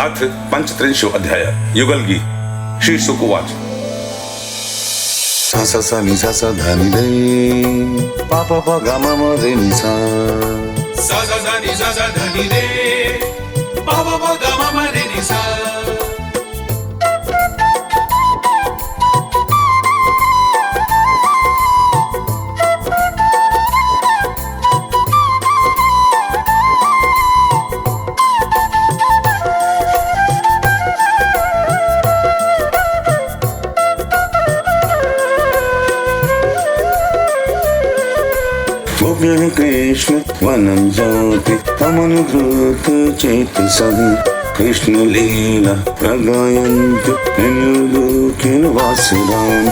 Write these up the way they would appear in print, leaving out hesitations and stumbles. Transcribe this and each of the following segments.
अथ पंचत्रिंशो अध्याय युगलगी। श्री शुक उवाच। सा सा सा नि सा सा धा नि रे पा पा पा गा मा मा रे नि सा सा सा सा नि सा सा धा नि रे पा पा पा गा मा मा रे नि सा। गोप्य कृष्ण वनम जाति अमनुद्रुत चेतसः कृष्ण लीला प्रगायन्त निर्दुःखेन वासुदाम्।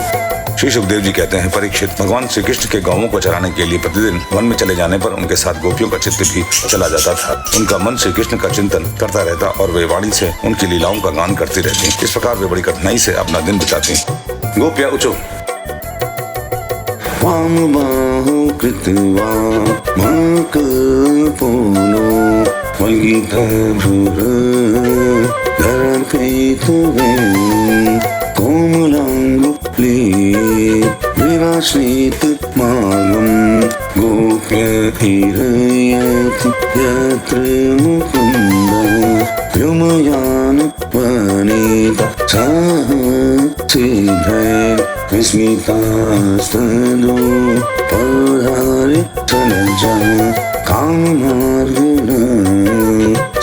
श्री सुखदेव जी कहते हैं, परीक्षित, भगवान श्री कृष्ण के गौओं को चराने के लिए प्रतिदिन वन में चले जाने पर उनके साथ गोपियों का चित्त भी चला जाता था। उनका मन श्री कृष्ण का चिंतन करता रहता और वे वाणी से उनकी लीलाओं का गान करती रहती। इस प्रकार वे बड़ी कठिनाई से अपना दिन बिताती। गोपिया उचो वामबाहो कृत्वा महाकल्पोनो वल्गितभ्रुर धरकैतवेन् कोमलाङ्गुली विराश्रित मार्गम् गोप्य हिरयति यत्र मुकुन्दः व्योमयान वनिता सह सिद्धैः विस्मितास्तदो पधारे चलजा काममार्गेण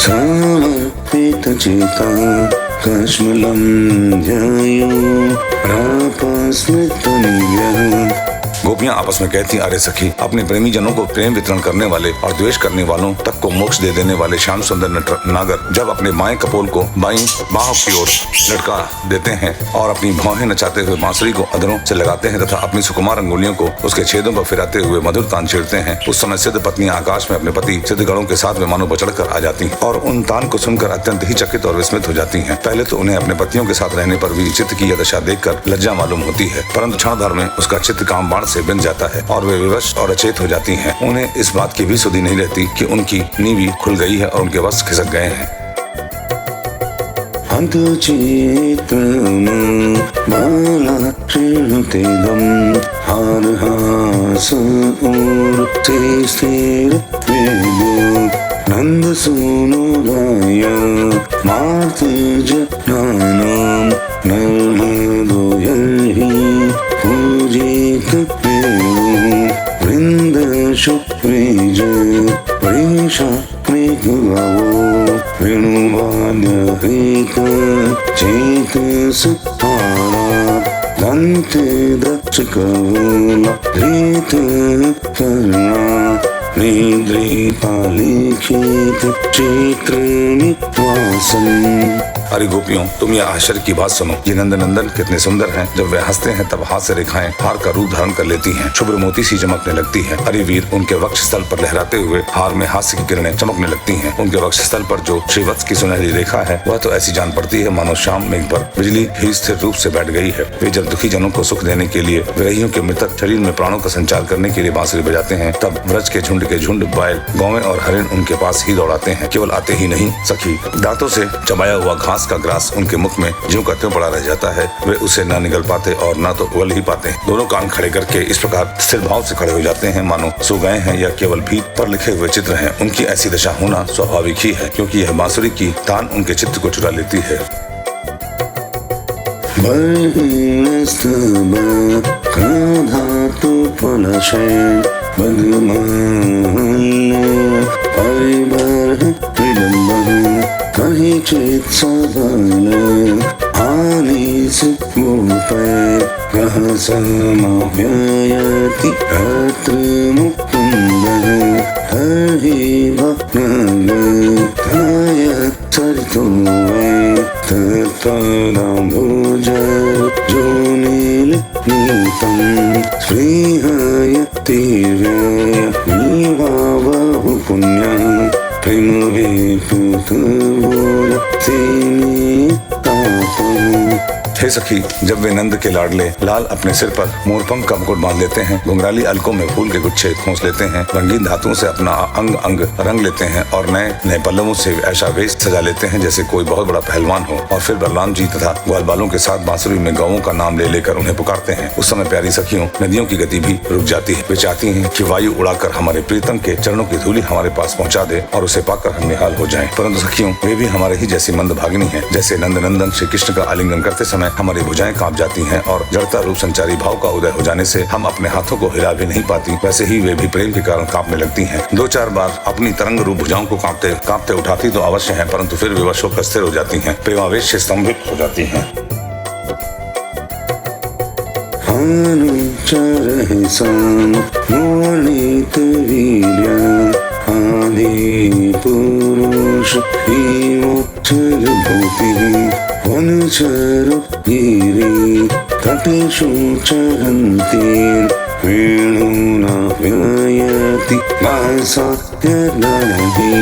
समर्पितचित्ता कश्मलं ध्यायो प्रापस्मृतनिग्रहम्। गोपियां आपस में कहती, अरे सखी, अपने प्रेमी जनों को प्रेम वितरण करने वाले और द्वेष करने वालों तक को मोक्ष दे देने वाले श्याम सुंदर नागर जब अपने बाएं कपोल को बाईं बाहों की ओर लटका देते हैं और अपनी भौहें नचाते हुए बांसुरी को अधरों से लगाते हैं तथा अपनी सुकुमार अंगुलियों को उसके छेदों पर फिराते हुए मधुर तान छेड़ते हैं, उस समय सिद्ध पत्नियां आकाश में अपने पति सिद्ध गणों के साथ में मानो बचड़ कर आ जाती और उन तान को सुनकर अत्यंत ही चकित और विस्मित हो जाती हैं। पहले तो उन्हें अपने पतियों के साथ रहने पर भी चित्त की यह दशा देखकर लज्जा मालूम होती है, परंतु क्षण भर में उसका चित्त काम बाण से बिंद जाता है और वे विवश और अचेत हो जाती हैं। उन्हें इस बात की भी सुधि नहीं रहती कि उनकी नींवी खुल गई है और उनके वश खिसक गए हैं। नंद सुनो राया मार्तज नानाम नर्मदो यही पूजित वृंद शुक्रेज वृषा मृगवो वेणुवाद्य हृत चेत सुतारा दंत दक्षकवला धृत कर्णा निद्रितालिखित चित्र निवासम। अरे गोपियों, तुम यह आश्चर्य की बात सुनो। ये नंदन कितने सुंदर हैं। जब वे हंसते हैं तब हाथ से रेखाएं हार का रूप धारण कर लेती हैं, शुभ्र मोती सी चमकने लगती है। अरे वीर, उनके वक्ष स्थल पर लहराते हुए हार में हास्य की किरणें चमकने लगती हैं। उनके वक्ष स्थल पर जो श्रीवत्स की सुनहरी रेखा है वह तो ऐसी जान पड़ती है मानो शाम मेघ पर बिजली ही स्थिर रूप से बैठ गई है। वे जब दुखी जनों को सुख देने के लिए विरहियों के मृतक शरीर में प्राणों का संचार करने के लिए बांसुरी बजाते हैं, तब व्रज के झुंड बैल, गौवें और हरिण उनके पास ही दौड़ाते हैं। केवल आते ही नहीं सखी, दांतों से चबाया हुआ घास का ग्रास उनके मुख में ज्यों का त्यों पड़ा रह जाता है। वे उसे न निगल पाते और न तो उगल ही पाते। दोनों कान खड़े करके इस प्रकार स्थिर भाव से खड़े हो जाते हैं मानो सो गए हैं या केवल भीत पर लिखे हुए चित्र हैं। उनकी ऐसी दशा होना स्वाभाविक ही है, क्योंकि यह बांसुरी की तान उनके चित्त को चुरा लेती है। कहीं चेत सबल आलिस गोपै ग्रह समाव्ययति अत्र मुकुन्दः हरि भक्तय चरितो वै तत्पदाम्बुज जोनिल नीतं श्रीहयतिर्व्यय नीवावहु पुण्यं प्रेम विपुत बोल हे सखी, जब वे नंद के लाडले लाल अपने सिर पर मोरपंख का मुकुट बांध लेते हैं, घुंघराली अलकों में फूल के गुच्छे खोस लेते हैं, रंगीन धातुओं से अपना अंग अंग रंग लेते हैं और नए नए पल्लवों से ऐसा वेश सजा लेते हैं जैसे कोई बहुत बड़ा पहलवान हो, और फिर बलराम जी तथा ग्वाल बालों के साथ बांसुरी में गौओं का नाम ले लेकर उन्हें पुकारते हैं, उस समय प्यारी सखियों नदियों की गति भी रुक जाती है। वे चाहती हैं कि वायु उड़ाकर हमारे प्रीतम के चरणों की धूलि हमारे पास पहुंचा दे और उसे पाकर हम निहाल हो जाएं। परंतु सखियों, वे भी हमारे ही जैसी मंदभागिनी हैं। जैसे नंद नंदन श्री कृष्ण का आलिंगन करते समय हमारी भुजाएं कांप जाती हैं और जड़ता रूप संचारी भाव का उदय हो जाने से हम अपने हाथों को हिला भी नहीं पाती, वैसे ही वे भी प्रेम के कारण कांपने लगती हैं। 2-4 बार अपनी तरंग रूप भुजाओं को कांपते कांपते उठाती तो अवश्य है, परंतु फिर विवश होकर स्थिर हो जाती हैं, प्रेमावेश से स्तंभित हो जाती हैं। आदि पुरुष वनचर गिरि तटेषु चरन्ति वेणुना व्ययति वासात्यर्नहि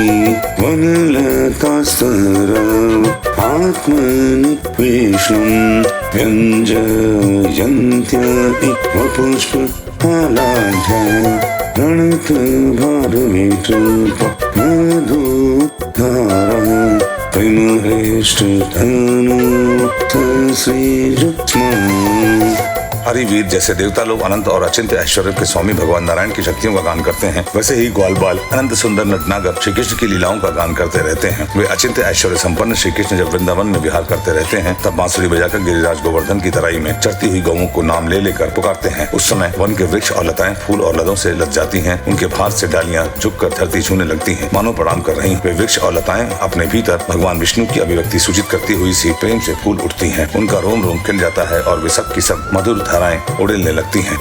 वनलतास्तरौ आत्मनि विष्णुं व्यञ्जयन्त्यपि वपुष्पफलाढ्या रणत भारवेटूप मधुधारा प्रेमहृष्ट धनु श्रीरुक्मा। हरिवीर जैसे देवता लोग अनंत और अचिंत्य ऐश्वर्य के स्वामी भगवान नारायण की शक्तियों का गान करते हैं, वैसे ही ग्वाल बाल अनंत सुंदर नटनागर श्री कृष्ण की लीलाओं का गान करते रहते हैं। वे अचिंत्य ऐश्वर्य संपन्न श्री कृष्ण जब वृंदावन में विहार करते रहते हैं, तब बांसुरी बजाकर गिरिराज गोवर्धन की तराई में चढ़ती हुई गौओं को नाम ले लेकर पुकारते हैं। उस समय वन के वृक्ष और लताएं फूल और लदों से लद जाती हैं, उनके भार से डालियां झुककर धरती छूने लगती हैं, मानो प्रणाम कर रही। वे वृक्ष और लताएं अपने भीतर भगवान विष्णु की अभिव्यक्ति सूचित करती हुई सी प्रेम से फूल उठती हैं। उनका रोम रोम खिल जाता है और वे सब की सब मधुर धाराएं उड़ेलने लगती हैं।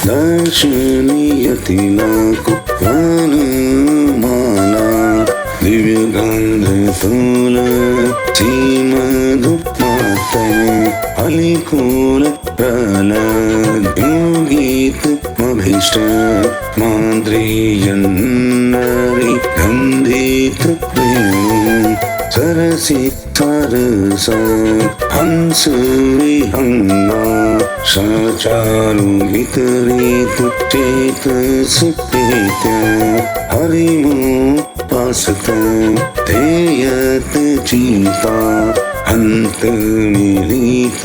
दर्शनीयति लाको वनमाला दिव्य गंध फूल सीमधुमाते अलिकुल प्रहलाद गीत अभीष्ट माद्रियन्नरि गंधित वेणु सरसी सरस हंस विहंगा सचारु वितरित चेतस प्रीत्या हरिमो पासत धेयत चीता हंत मिलित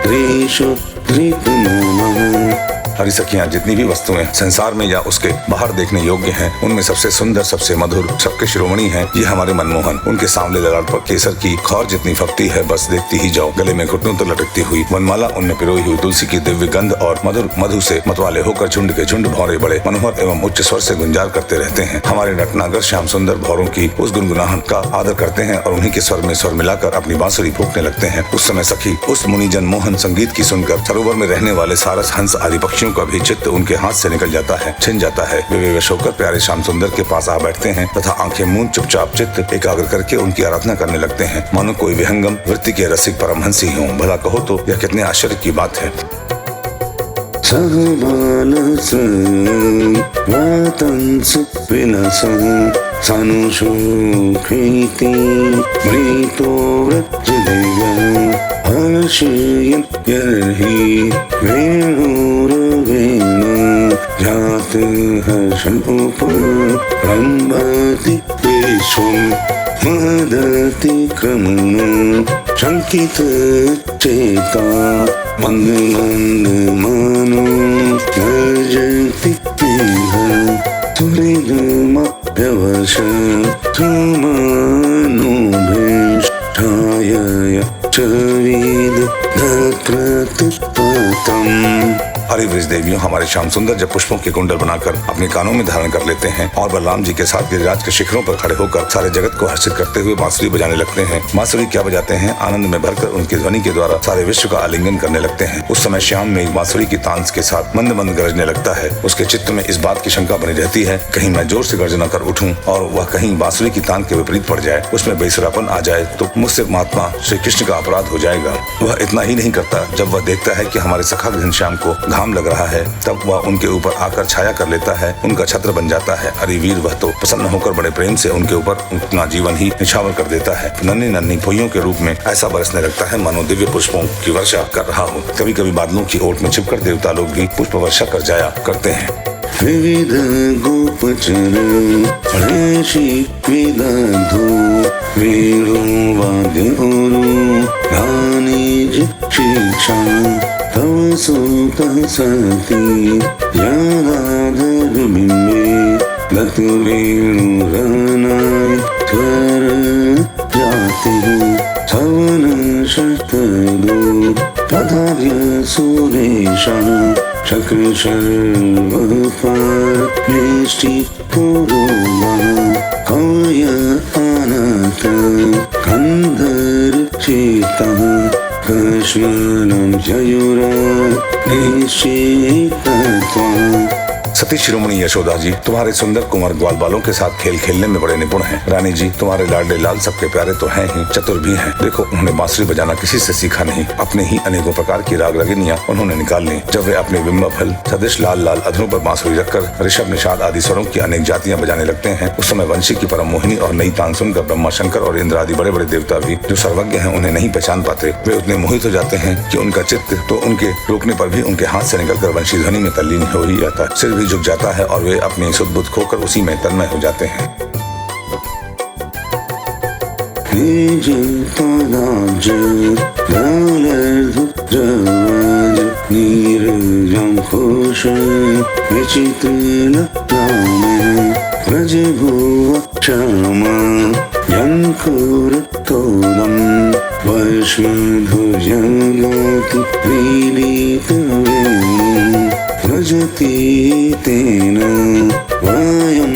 रेशो धृतमनः। हरी सखियां, जितनी भी वस्तुएं संसार में या उसके बाहर देखने योग्य हैं, उनमें सबसे सुंदर, सबसे मधुर, सबके शिरोमणि हैं ये हमारे मनमोहन। उनके सांवले ललाट पर केसर की खौर जितनी फकती है, बस देखती ही जाओ। गले में घुटनों तक लटकती हुई वनमाला, उनमें पिरोई हुई तुलसी की दिव्य गंध और मधुर मधु से मतवाले होकर झुंड के झुंड भौरे बड़े मनोहर एवं उच्च स्वर से गुंजार करते रहते हैं। हमारे नटनागर श्याम सुंदर भौरों की उस गुनगुनाहट का आदर करते हैं और उन्हीं के स्वर में स्वर मिलाकर अपनी बांसुरी फूंकने लगते हैं। उस समय सखी उस मुनिजन मोहन संगीत की सुनकर सरोवर में रहने वाले सारस, हंस आदि पक्षियों का भी चित्त उनके हाथ से निकल जाता है, छिन जाता है। वे विवश होकर प्यारे श्याम सुंदर के पास आ बैठते हैं तथा आंखें मूंद चुपचाप चित्त एकाग्र करके उनकी आराधना करने लगते हैं, मानो कोई विहंगम वृत्ति के रसिक परमहंसी हों। भला कहो तो यह कितने आश्चर्य की बात है। सहबालस वातंस विलस सानुषुकृति मृतो व्रजदेव्या हर्षयन् यर्हि वेणुर्वेणु जात हर्षमुपरम्भति विश्वम् मदति क्रमणं शङ्कित चेता मंद मंद मानो गर्जति इह तुरिदमभ्यवश तुमानुभीष्टाय चवीद धत्रतपतम्। हरि वृष देवियों, हमारे श्याम सुंदर जब पुष्पों के कुंडल बनाकर अपने कानों में धारण कर लेते हैं और बलराम जी के साथ गिरिराज के शिखरों पर खड़े होकर सारे जगत को हर्षित करते हुए बांसुरी बजाने लगते हैं। बांसुरी क्या बजाते हैं, आनंद में भरकर उनकी ध्वनि के द्वारा सारे विश्व का आलिंगन करने लगते हैं। उस समय श्याम में बांसुरी की तान के साथ मंद मंद गरजने लगता है। उसके चित्त में इस बात की शंका बनी रहती है, कहीं मैं जोर से गर्जना कर उठूं और वह कहीं बांसुरी की तान के विपरीत पड़ जाए, उसमें बेसुरापन आ जाए तो मुझसे महात्मा श्री कृष्ण का अपराध हो जाएगा। वह इतना ही नहीं करता, जब वह देखता है कि हमारे सखा घनश्याम को घाम घाम लग रहा है तब वह उनके ऊपर आकर छाया कर लेता है, उनका छत्र बन जाता है। अरे वीर, वह तो प्रसन्न होकर बड़े प्रेम से उनके ऊपर अपना जीवन ही निछावर कर देता है। नन्ही नन्ही फुइयों के रूप में ऐसा बरसने लगता है मानो दिव्य पुष्पों की वर्षा कर रहा हो। कभी कभी बादलों की ओट में छिपकर देवता लोग भी पुष्प वर्षा कर जाया करते हैं। विविध गोपचर ऋषि विदधु वेणुवाद्य उरु गानिज शिक्षा तव सुत सती यादाधर बिंबे लत वेणु रनाय स्वर जाति सवन शतदू पधार्य सुरेशा शक्र सर्वपार दृष्टि कुरुवा कवय अनत कंदर चेता कश्मलम जयुरा निश्चितत्वा। सती शिरोमणि यशोदा जी तुम्हारे सुंदर कुंवर ग्वाल बालों के साथ खेल खेलने में बड़े निपुण हैं। रानी जी तुम्हारे लाडले लाल सबके प्यारे तो हैं ही, चतुर भी हैं। देखो उन्होंने बांसुरी बजाना किसी से सीखा नहीं, अपने ही अनेकों प्रकार की राग रगिनियां उन्होंने निकाल ली। जब वे अपने बिंब फल सदृश लाल लाल अधरों पर बांसुरी रखकर ऋषभ निषाद आदि स्वरों की अनेक जातियां बजाने लगते हैं, उस समय वंशी की परम मोहिनी और नई तान सुनकर ब्रह्मा शंकर और इंद्र आदि बड़े बड़े देवता भी जो सर्वज्ञ हैं उन्हें नहीं पहचान पाते। वे उतने मोहित हो जाते हैं कि उनका चित्त तो उनके रोकने पर भी उनके हाथ से निकलकर वंशी ध्वनि में तल्लीन हो ही जाता है। सिर भी झुक जाता है और वे अपनी सुध बुध खोकर उसी में तन्मय हो जाते हैं। भजति तेन वयं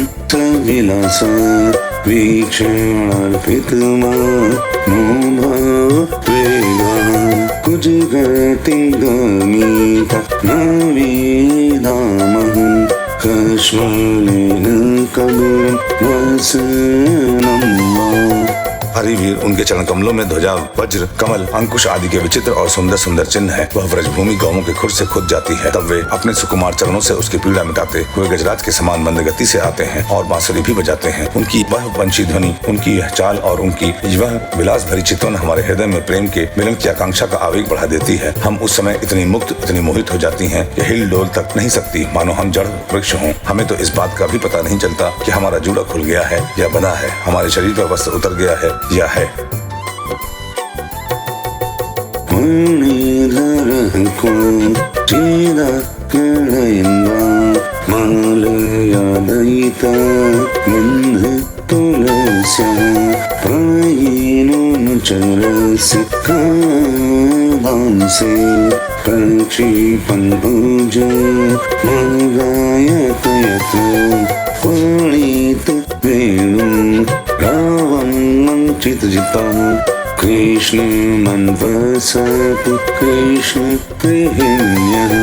विलासा वीक्षणार्पितमा नो भवेगा कुजगति गमीता न वेदामः कश्मलेन कबीरं वसनं वा। हरिवीर उनके चरण कमलों में ध्वजा वज्र कमल अंकुश आदि के विचित्र और सुंदर सुंदर चिन्ह है। वह व्रजभूमि गौओं के खुर से खुद जाती है, तब वे अपने सुकुमार चरणों से उसकी पीड़ा मिटाते हुए गजराज के समान मंद गति से आते हैं और बांसुरी भी बजाते हैं। उनकी वह वंशी ध्वनि, उनकी यह चाल और उनकी वह विलास भरी चितवन हमारे हृदय में प्रेम के मिलन की आकांक्षा का आवेग बढ़ा देती है। हम उस समय इतनी मुक्त इतनी मोहित हो जाती हैं कि हिल डोल तक नहीं सकती, मानो हम जड़ वृक्ष हों। हमें तो इस बात का भी पता नहीं चलता कि हमारा जूड़ा खुल गया है या बंधा है, हमारे शरीर पर वस्त्र उतर गया है या है। मालयादयिता गन्ध तुलस्या प्रायेणोऽनुचरसि कादांसे प्रक्षिपन् भुज मगायत यत्र पणित वेणुं रावं चितजिता कृष्ण मनवसत कृष्ण प्रेम्यः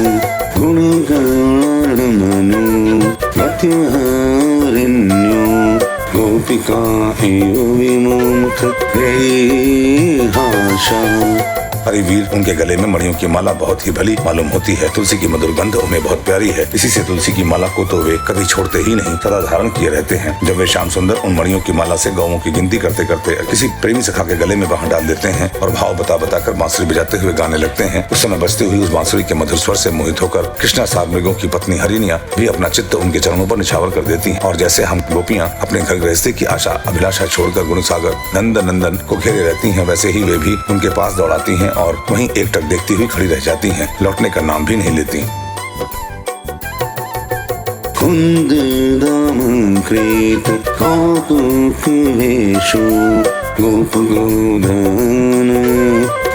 गुणगणमनो गतिहरिण्यो गोपिका एव विमुख रेहाशा। हरिवीर उनके गले में मणियों की माला बहुत ही भली मालूम होती है। तुलसी की मधुर गंध उन्हें बहुत प्यारी है, इसी से तुलसी की माला को तो वे कभी छोड़ते ही नहीं, सदा धारण किए रहते हैं। जब वे श्याम सुंदर उन मणियों की माला से गौओं की गिनती करते करते किसी प्रेमी सखा के गले में बांध डाल देते हैं और भाव बता बताकर बांसुरी बजाते हुए गाने लगते हैं, उस समय बजती हुई उस बांसुरी के मधुर स्वर से मोहित होकर कृष्णा सार मृगों की पत्नी हरिणियां भी अपना चित्त उनके चरणों पर निछावर कर देती हैं। और जैसे हम गोपियां अपने घर गृहस्थी की आशा अभिलाषा छोड़कर गुणसागर नंद नंदन को घेरे रहती हैं, वैसे ही वे भी उनके पास दौड़ाती हैं और वहीं एक टक देखती हुई खड़ी रह जाती हैं, लौटने का नाम भी नहीं लेती। कुंद दामकृत कौतुकवेषु गोप गोधन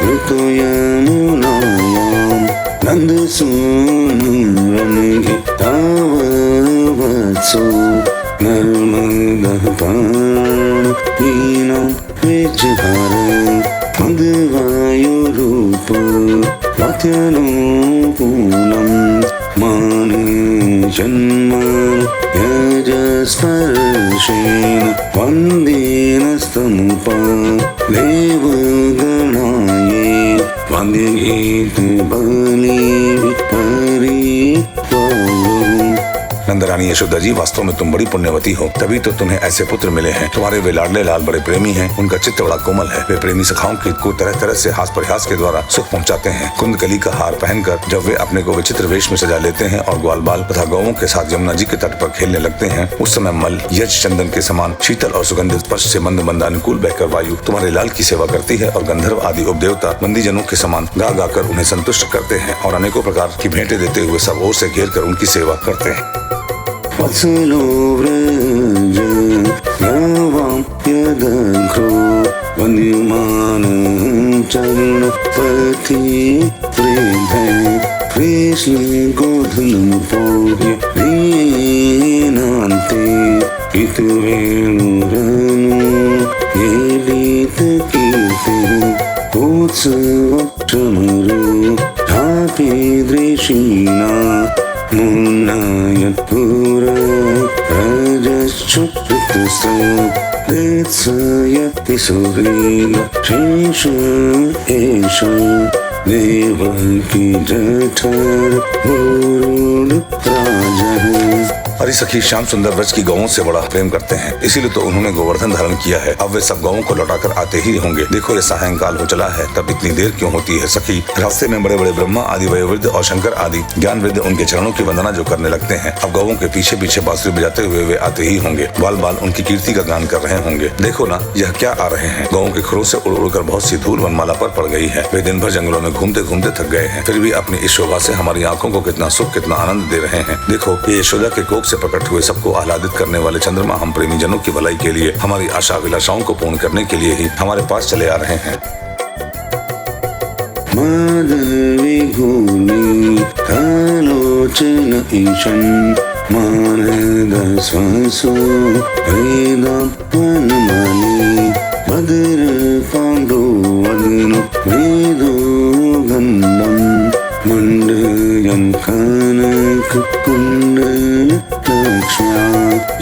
ऋतुयमुनायां नंद सूनुरनघे तावत्सु नर्मदः पाणिनं विजहार मदवायुरूप प्रत्यनुकूलं माने जन्म यजस्पर्शेन वन्देनस्तमुपा देवगणाये वंद्य गीत बलि हरि प्रभु। नंदरानी यशोदा जी, वास्तव में तुम बड़ी पुण्यवती हो, तभी तो तुम्हें ऐसे पुत्र मिले हैं। तुम्हारे वे लाडले लाल बड़े प्रेमी हैं, उनका चित्त बड़ा कोमल है। वे प्रेमी सखाओं को तरह तरह से हास परिहास के द्वारा सुख पहुंचाते हैं। कुंदकली का हार पहनकर जब वे अपने को विचित्र वेश में सजा लेते हैं और ग्वाल बाल तथा गौओं के साथ यमुना जी के तट पर खेलने लगते हैं, उस समय मल यज चंदन के समान शीतल और सुगंधित स्पर्श से मंद मंद अनुकूल बहकर वायु तुम्हारे लाल की सेवा करती है और गंधर्व आदि उपदेवता बंदीजनों के समान गा गाकर उन्हें संतुष्ट करते हैं और अनेकों प्रकार की भेंटें देते हुए सब ओर से घेर कर उनकी सेवा करते हैं। वत्सलो व्रज गावां यदघ्रो वन्द्यमान चरणपति प्रेम कृष्ण गोधूम पौर्य वीणान्ते हितवेणुरनु येलित कीर्ति उत्सवक्षमरो ढापे दृशिना मुन्नायत्पुर रजश्चुत्सयति सुग्रीव शेष एष देवकी जठर वरुण राजः। हरि सखी श्याम सुंदर व्रज की गौओं से बड़ा प्रेम करते हैं, इसीलिए तो उन्होंने गोवर्धन धारण किया है। अब वे सब गौओं को लौटाकर आते ही होंगे। देखो ये सायंकाल हो चला है, तब इतनी देर क्यों होती है सखी? रास्ते में बड़े बड़े ब्रह्मा आदि वयोवृद्ध और शंकर आदि ज्ञान वृद्ध उनके चरणों की वंदना जो करने लगते हैं। अब गौओं के पीछे पीछे बांसुरी बजाते हुए वे आते ही होंगे। बाल बाल उनकी कीर्ति का गान कर रहे होंगे। देखो ना यह क्या आ रहे हैं। गौओं के खुरों से उड़ उड़कर बहुत सी धूल वनमाला पर पड़ गई है। वे दिन भर जंगलों में घूमते घूमते थक गए हैं, फिर भी अपनी इस शोभा से हमारी आंखों को कितना सुख कितना आनंद दे रहे हैं। देखो ये यशोदा के कोख से प्रकट हुए सबको आह्लादित करने वाले चंद्रमा हम प्रेमी जनों की भलाई के लिए, हमारी आशा अभिलाषाओं को पूर्ण करने के लिए ही हमारे पास चले आ रहे हैं। माधवी भूमि कालोचन ईशं मानद स्वसु वेदं वनमाली मधुर पांडु वदनु वेदो गंधं मंडयं कनक कुंडल लक्ष्म्या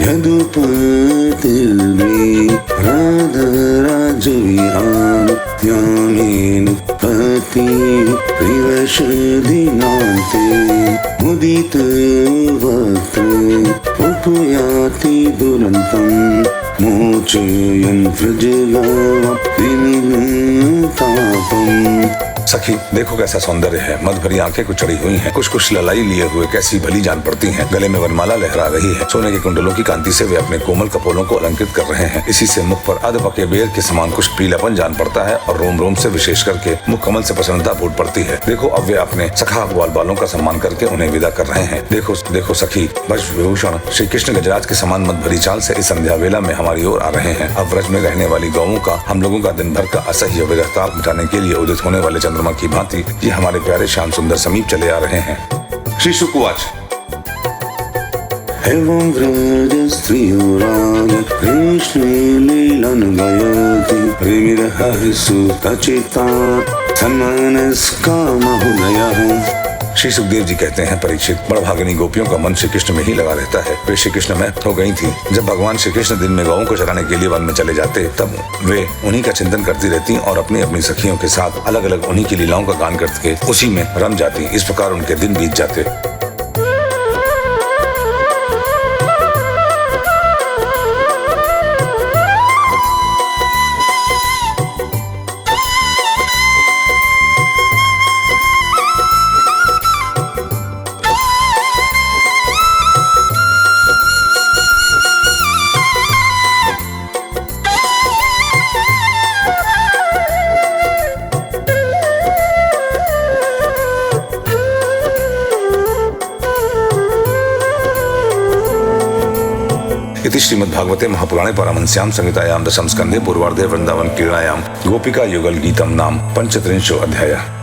यदुपतिर्वे राधराजविहार यामेन पति प्रिवशदिनान्ते मुदित वक्त उपयाति दुरन्तं मोचयन् व्रजगावं विनितापम्। सखी देखो कैसा सौंदर्य है। मद भरी आंखें कुछ चढ़ी हुई हैं, कुछ कुछ ललाई लिए हुए कैसी भली जान पड़ती हैं। गले में वनमाला लहरा रही है। सोने के कुंडलों की कांति से वे अपने कोमल कपोलों को अलंकृत कर रहे हैं। इसी से मुख पर अध पके बेर के समान कुछ पीलापन जान पड़ता है और रोम रोम से विशेष करके मुख कमल से प्रसन्नता फूट पड़ती है। देखो अब वे अपने सखा ग्वाल बालों का सम्मान करके उन्हें विदा कर रहे हैं। देखो देखो सखी, ब्रज विभूषण श्री कृष्ण गजराज के समान मद भरी चाल से इस संध्या वेला में हमारी ओर आ रहे हैं। अब व्रज में रहने वाली गौओं का, हम लोगों का दिन भर का असह्य विरहताप मिटाने के लिए उदित होने वाले चंद्रमा की भांति ये हमारे प्यारे श्याम सुंदर समीप चले आ रहे हैं। श्री शुकुवाच एवं व्रज स्त्रियो राज कृष्ण लीलन गयति प्रेमिरः सुतचिता समनस्का महोदयः। श्री सुखदेव जी कहते हैं, परीक्षित, बड़भागिनी गोपियों का मन श्री कृष्ण में ही लगा रहता है। वे श्री कृष्ण में हो गई थी। जब भगवान श्री कृष्ण दिन में गौओं को चराने के लिए वन में चले जाते, तब वे उन्हीं का चिंतन करती रहती और अपनी अपनी सखियों के साथ अलग अलग उन्हीं की लीलाओं का गान करके उसी में रम जाती। इस प्रकार उनके दिन बीत जाते। इति श्रीमद्भागवते महापुराणे पारमहंस्यां संहितायां दशम स्कंधे पूर्वार्धे वृंदावन क्रीड़ायां गोपिका युगल गीतम नाम 35 अध्यायः।